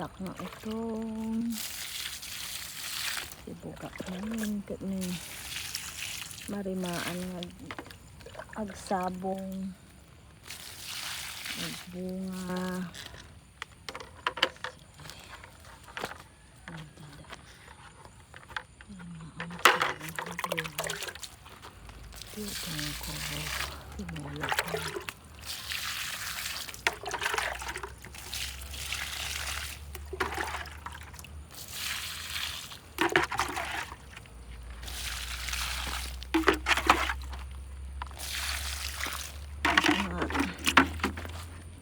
balak nga itong ibuka namin kani marimaan nga agsabong bunga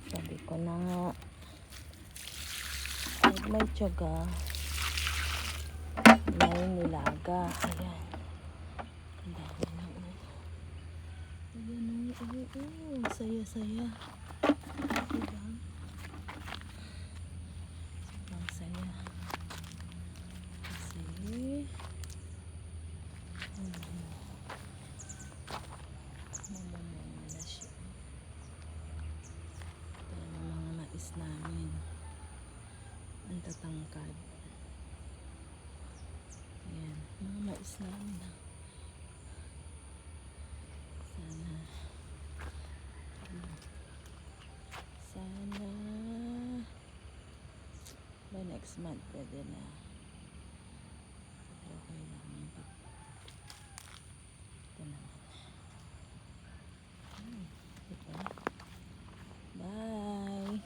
sabi ko na nga pag may tiyaga may nilaga. Ayan, ang dami na ayan saya-saya, diba? Sobrang saya kasi mamamama na siya. Ito yung mga mais namin, ang tatangkad. Ayan, mga mais namin ha. Sana by next month pwede na. Pero okay lang ito. Ito naman. Ito. Bye!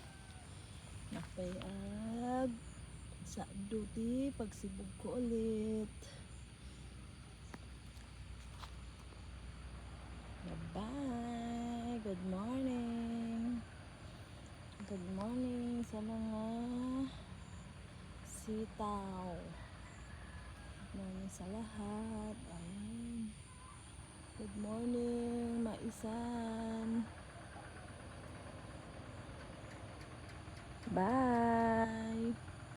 Napayag sa duty pagsibog ko ulit. Bye! Good morning! Good morning sa mga sitaw. Good morning sa lahat. Ayan. Good morning, maisan. Bye!